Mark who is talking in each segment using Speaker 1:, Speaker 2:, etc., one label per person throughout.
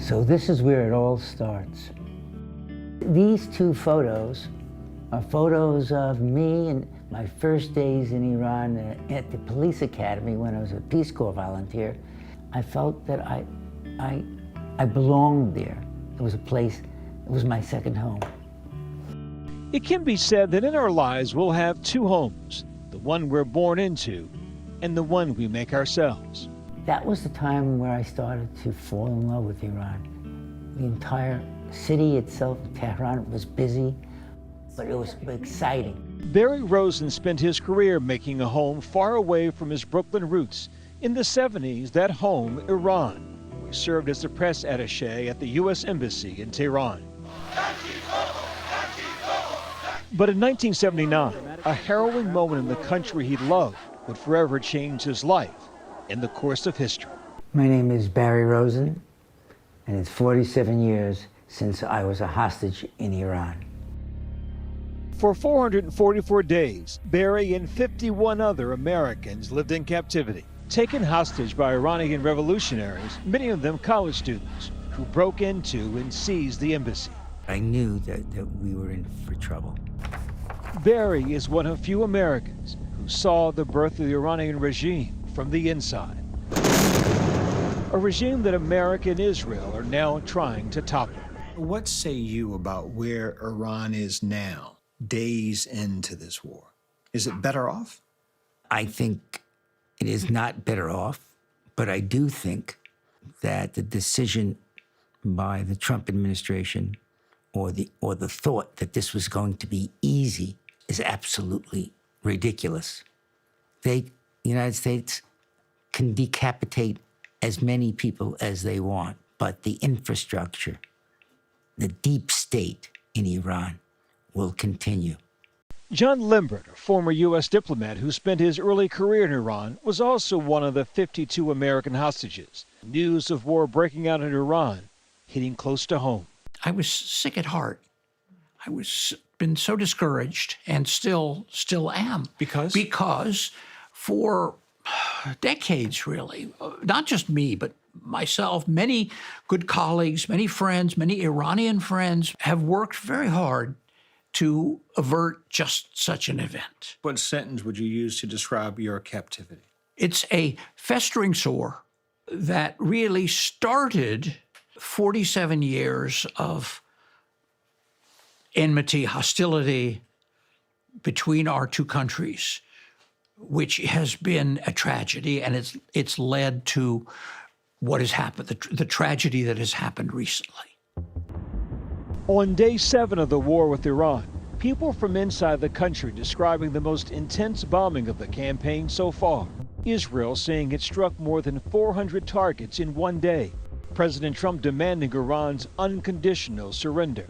Speaker 1: So this is where it all starts. These two photos are photos of me and my first days in Iran at the police academy when I was a Peace Corps volunteer. I felt that I belonged there. It was a place, it was my second home.
Speaker 2: It can be said that in our lives we'll have two homes, the one we're born into and the one we make ourselves.
Speaker 1: That was the time where I started to fall in love with Iran. The entire city itself, Tehran, was busy, but it was exciting.
Speaker 2: Barry Rosen spent his career making a home far away from his Brooklyn roots. In the 70s, that home, Iran, where he served as the press attaché at the U.S. Embassy in Tehran. But in 1979, a harrowing moment in the country he loved would forever change his life in the course of history.
Speaker 1: My name is Barry Rosen, and it's 47 years since I was a hostage in Iran.
Speaker 2: For 444 days, Barry and 51 other Americans lived in captivity, taken hostage by Iranian revolutionaries, many of them college students, who broke into and seized the embassy.
Speaker 1: I knew that we were in for trouble.
Speaker 2: Barry is one of few Americans who saw the birth of the Iranian regime from the inside. A regime that America and Israel are now trying to topple.
Speaker 3: What say you about where Iran is now, days into this war? Is it better off?
Speaker 1: I think it is not better off, but I do think that the decision by the Trump administration or the thought that this was going to be easy is absolutely ridiculous. The United States can decapitate as many people as they want, but the infrastructure, the deep state in Iran will continue.
Speaker 2: John Limbert, a former U.S. diplomat who spent his early career in Iran, was also one of the 52 American hostages. News of war breaking out in Iran hitting close to home.
Speaker 4: I was sick at heart. I was been so discouraged and still am.
Speaker 3: Because?
Speaker 4: Because for decades, really, not just me, but myself, many good colleagues, many friends, many Iranian friends have worked very hard to avert just such an event.
Speaker 3: What sentence would you use to describe your captivity?
Speaker 4: It's a festering sore that really started 47 years of enmity, hostility between our two countries, which has been a tragedy, and it's led to what has happened, the tragedy that has happened recently.
Speaker 2: On day 7 of the war with Iran, people from inside the country describing the most intense bombing of the campaign so far. Israel saying it struck more than 400 targets in one day. President Trump demanding Iran's unconditional surrender.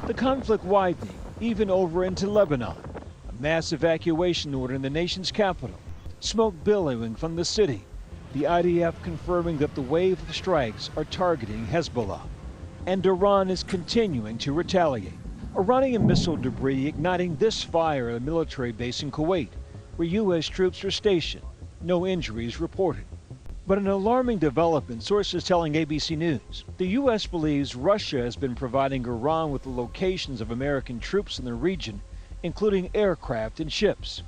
Speaker 2: The conflict widening even over into Lebanon. A mass evacuation order in the nation's capital. Smoke billowing from the city. The IDF confirming that the wave of strikes are targeting Hezbollah. And Iran is continuing to retaliate. Iranian missile debris igniting this fire at a military base in Kuwait, where U.S. troops are stationed. No injuries reported. But an alarming development, sources telling ABC News. The U.S. believes Russia has been providing Iran with the locations of American troops in the region, including aircraft and ships.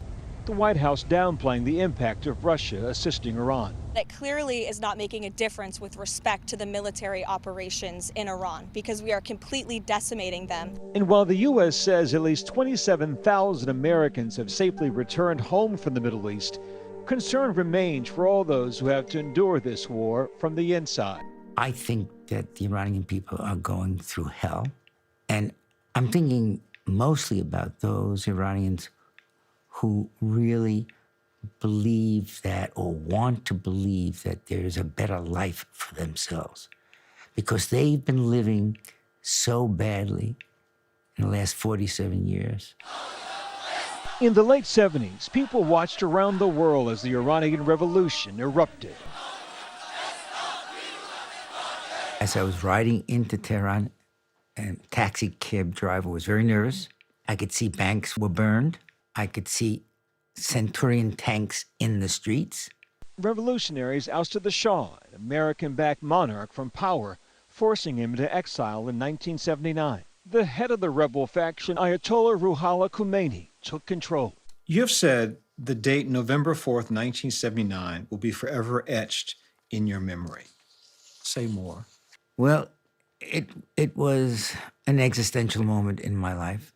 Speaker 2: The White House downplaying the impact of Russia assisting Iran.
Speaker 5: It clearly is not making a difference with respect to the military operations in Iran because we are completely decimating them.
Speaker 2: And while the U.S. says at least 27,000 Americans have safely returned home from the Middle East, concern remains for all those who have to endure this war from the inside.
Speaker 1: I think that the Iranian people are going through hell, and I'm thinking mostly about those Iranians who really believe that or want to believe that there's a better life for themselves, because they've been living so badly in the last 47 years.
Speaker 2: In the late 70s, people watched around the world as the Iranian Revolution erupted.
Speaker 1: As I was riding into Tehran, a taxi cab driver was very nervous. I could see banks were burned. I could see Centurion tanks in the streets.
Speaker 2: Revolutionaries ousted the Shah, an American-backed monarch, from power, forcing him into exile in 1979. The head of the rebel faction, Ayatollah Ruhollah Khomeini, took control.
Speaker 3: You have said the date November 4th, 1979 will be forever etched in your memory. Say more.
Speaker 1: Well, it was an existential moment in my life.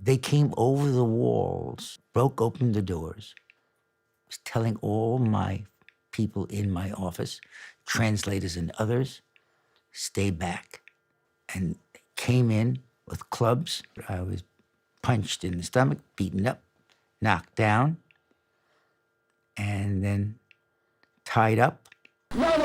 Speaker 1: They came over the walls, broke open the doors, was telling all my people in my office, translators and others, stay back. And they came in with clubs. I was punched in the stomach, beaten up, knocked down, and then tied up.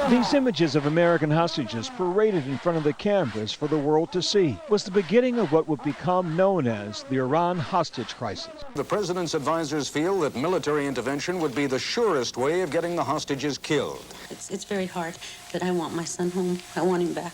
Speaker 2: These images of American hostages paraded in front of the cameras for the world to see was the beginning of what would become known as the Iran hostage crisis.
Speaker 6: The president's advisors feel that military intervention would be the surest way of getting the hostages killed.
Speaker 7: It's very hard, but I want my son home. I want him back.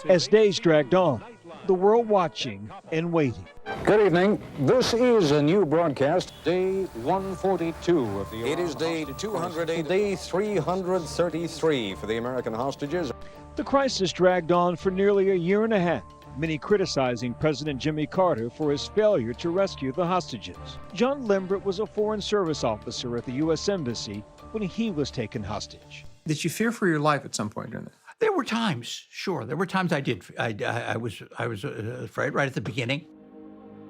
Speaker 2: As days dragged on, the world watching and waiting.
Speaker 6: Good evening. This is a new broadcast, day 142 of the It is day 208, day 333 for the American hostages.
Speaker 2: The crisis dragged on for nearly a year and a half, many criticizing President Jimmy Carter for his failure to rescue the hostages. John Limbrick was a Foreign Service officer at the U.S. Embassy when he was taken hostage.
Speaker 3: Did you fear for your life at some point during that?
Speaker 4: There were times, sure. There were times I did. I was afraid right at the beginning.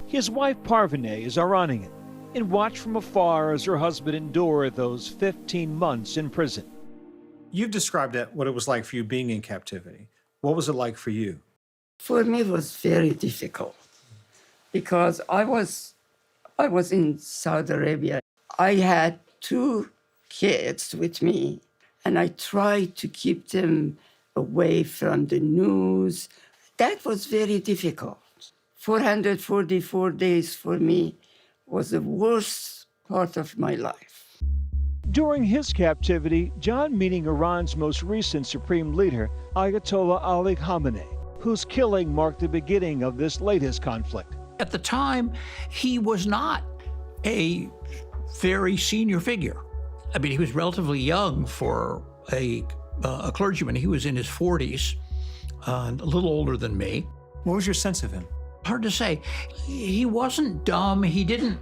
Speaker 2: His wife Parvineh is Iranian and watched from afar as her husband endured those 15 months in prison.
Speaker 3: You've described what it was like for you being in captivity. What was it like for you?
Speaker 8: For me, it was very difficult because I was in Saudi Arabia. I had 2 kids with me, and I tried to keep them away from the news. That was very difficult. 444 days for me was the worst part of my life.
Speaker 2: During his captivity, John meeting Iran's most recent supreme leader, Ayatollah Ali Khamenei, whose killing marked the beginning of this latest conflict.
Speaker 4: At the time, he was not a very senior figure. I mean, he was relatively young for a clergyman. He was in his 40s, a little older than me.
Speaker 3: What was your sense of him?
Speaker 4: Hard to say. He wasn't dumb. He didn't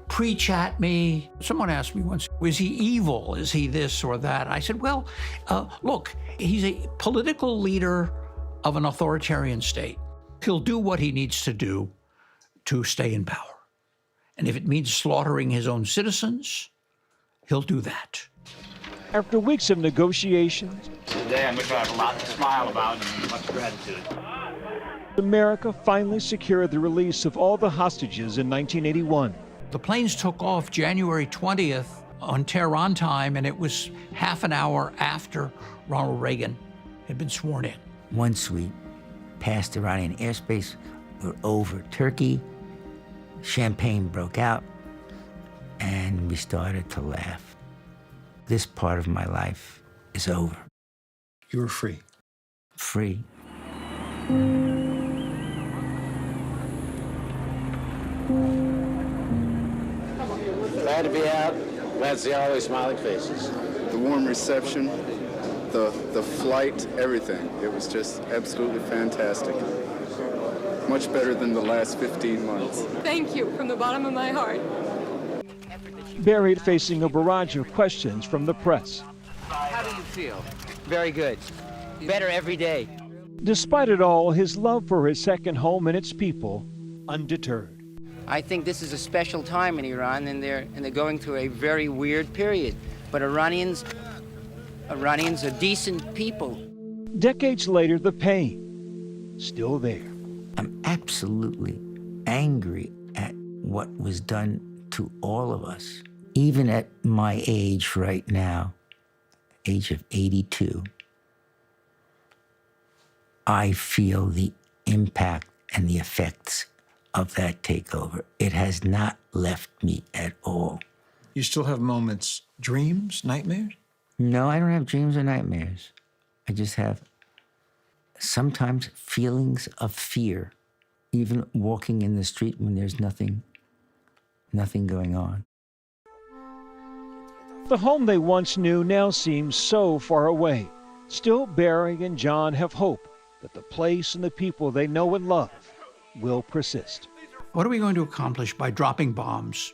Speaker 4: preach at me. Someone asked me once, was he evil? Is he this or that? I said, well, look, he's a political leader of an authoritarian state. He'll do what he needs to do to stay in power. And if it means slaughtering his own citizens, he'll do that.
Speaker 2: After weeks of negotiations,
Speaker 9: today I'm going to have a lot to smile about and much gratitude.
Speaker 2: America finally secured the release of all the hostages in 1981.
Speaker 4: The planes took off January 20th on Tehran time, and it was half an hour after Ronald Reagan had been sworn in.
Speaker 1: Once we passed Iranian airspace, we're over Turkey, champagne broke out, and we started to laugh. This part of my life is over.
Speaker 3: You were free.
Speaker 1: Free.
Speaker 10: Glad to be out. Glad to see all these smiling faces.
Speaker 11: The warm reception, the flight, everything. It was just absolutely fantastic. Much better than the last 15 months.
Speaker 12: Thank you from the bottom of my heart.
Speaker 2: Buried facing a barrage of questions from the press.
Speaker 13: How do you feel? Very good. Better every day.
Speaker 2: Despite it all, his love for his second home and its people, undeterred.
Speaker 13: I think this is a special time in Iran, and they're going through a very weird period. But Iranians are decent people.
Speaker 2: Decades later, the pain, still there.
Speaker 1: I'm absolutely angry at what was done to all of us. Even at my age right now, age of 82, I feel the impact and the effects of that takeover. It has not left me at all.
Speaker 3: You still have moments, dreams, nightmares?
Speaker 1: No, I don't have dreams or nightmares. I just have sometimes feelings of fear, even walking in the street when there's nothing going on.
Speaker 2: The home they once knew now seems so far away. Still, Barry and John have hope that the place and the people they know and love will persist.
Speaker 4: What are we going to accomplish by dropping bombs?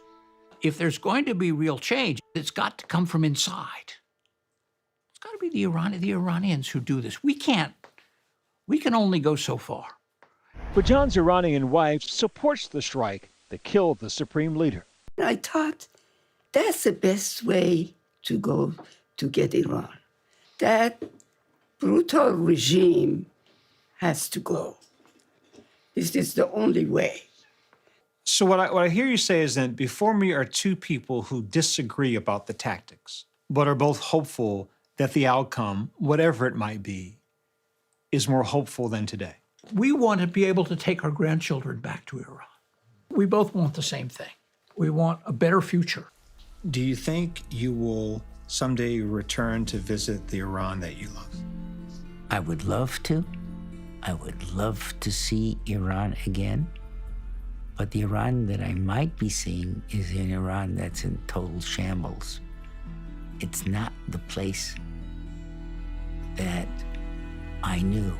Speaker 4: If there's going to be real change, it's got to come from inside. It's got to be the Iranians who do this. We can only go so far.
Speaker 2: But John's Iranian wife supports the strike that killed the supreme leader.
Speaker 8: I thought that's the best way to go to get Iran. That brutal regime has to go. This is the only way.
Speaker 3: So what I hear you say is that before me are two people who disagree about the tactics, but are both hopeful that the outcome, whatever it might be, is more hopeful than today.
Speaker 4: We want to be able to take our grandchildren back to Iran. We both want the same thing. We want a better future.
Speaker 3: Do you think you will someday return to visit the Iran that you love?
Speaker 1: I would love to. I would love to see Iran again. But the Iran that I might be seeing is an Iran that's in total shambles. It's not the place that I knew.